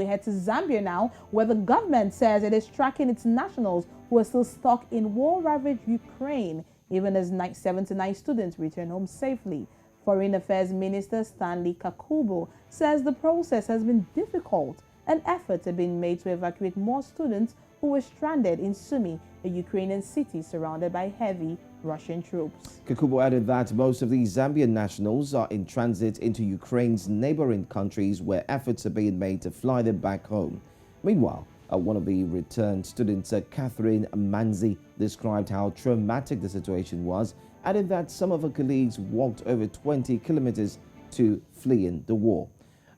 we head to Zambia now, where the government says it is tracking its nationals who are still stuck in war-ravaged Ukraine, even as 79 students return home safely. Foreign Affairs Minister Stanley Kakubo says the process has been difficult and efforts have been made to evacuate more students who were stranded in Sumy, a Ukrainian city surrounded by heavy Russian troops. Kakubo added that most of these Zambian nationals are in transit into Ukraine's neighboring countries, where efforts are being made to fly them back home. Meanwhile, one of the returned students, Catherine Manzi, described how traumatic the situation was, adding that some of her colleagues walked over 20 kilometers to fleeing the war.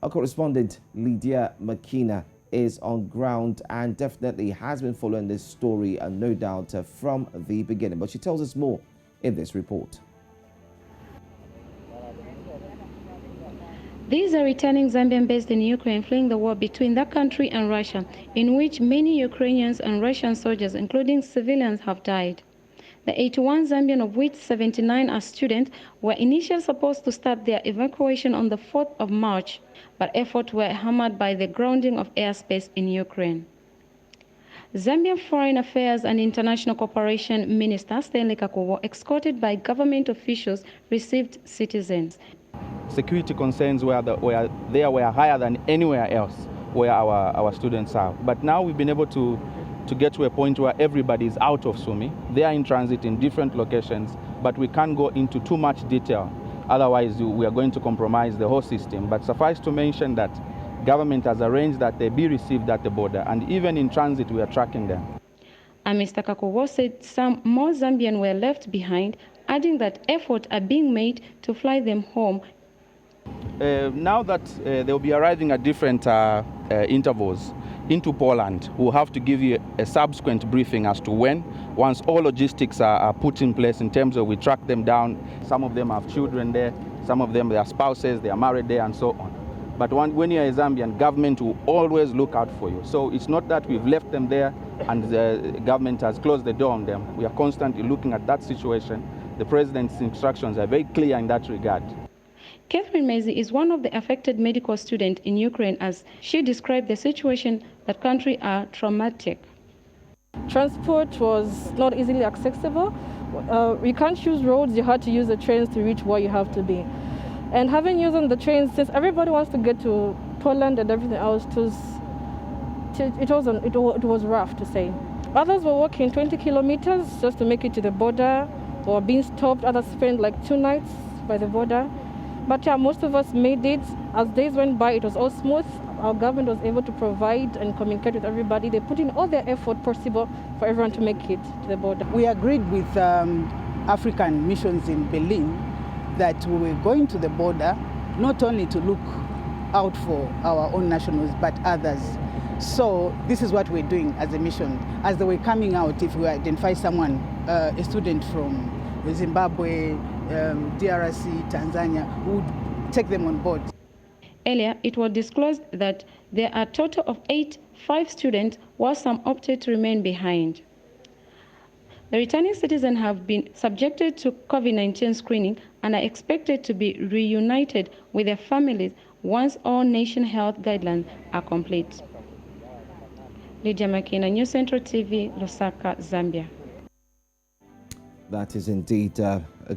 Our correspondent Lydia Makina is on ground and definitely has been following this story, and no doubt from the beginning. But she tells us more in this report. These are returning Zambian based in Ukraine fleeing the war between that country and Russia, in which many Ukrainians and Russian soldiers, including civilians, have died. The 81 Zambian, of which 79 are students, were initially supposed to start their evacuation on the 4th of March, but efforts were hampered by the grounding of airspace in Ukraine. Zambian Foreign Affairs and International Cooperation Minister Stanley Kakubo, escorted by government officials, received citizens. Security concerns were higher than anywhere else where our students are. But now we've been able to get to a point where everybody is out of Sumy. They are in transit in different locations, but we can't go into too much detail. Otherwise, we are going to compromise the whole system. But suffice to mention that government has arranged that they be received at the border, and even in transit, we are tracking them. And Mr. Kakubo said some more Zambian were left behind, adding that efforts are being made to fly them home. Now that they'll be arriving at different intervals into Poland, we'll have to give you a subsequent briefing as to when, once all logistics are put in place in terms of we track them down. Some of them have children there, some of them, their spouses, they are married there, and so on. But when you're a Zambian, government will always look out for you. So it's not that we've left them there and the government has closed the door on them. We are constantly looking at that situation. The president's instructions are very clear in that regard. Catherine Mezi is one of the affected medical students in Ukraine, as she described the situation that country are traumatic. Transport was not easily accessible. You can't use roads, you had to use the trains to reach where you have to be. And having using the trains, since everybody wants to get to Poland and everything else, it was rough to say. Others were walking 20 kilometers just to make it to the border, or being stopped. Others spent like 2 nights by the border. But yeah, most of us made it. As days went by, it was all smooth. Our government was able to provide and communicate with everybody. They put in all their effort possible for everyone to make it to the border. We agreed with African missions in Berlin that we were going to the border not only to look out for our own nationals, but others. So this is what we're doing as a mission. As they were coming out, if we identify someone, a student from Zimbabwe, DRC, Tanzania, we would take them on board. Earlier, it was disclosed that there are a total of 5 students, while some opted to remain behind. The returning citizens have been subjected to COVID-19 screening and are expected to be reunited with their families once all nation health guidelines are complete. Lydia Makina, News Central TV, Lusaka, Zambia. That is indeed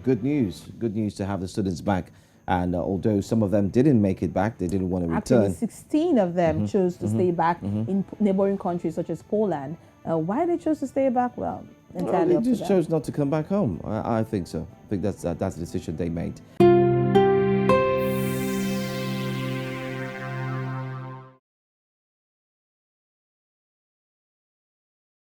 good news. Good news to have the students back. And although some of them didn't make it back, they didn't want to return. Actually, 16 of them chose to stay back in neighboring countries such as Poland. Why they chose to stay back? Well, entirely they just chose not to come back home. I think so. I think that's a decision they made.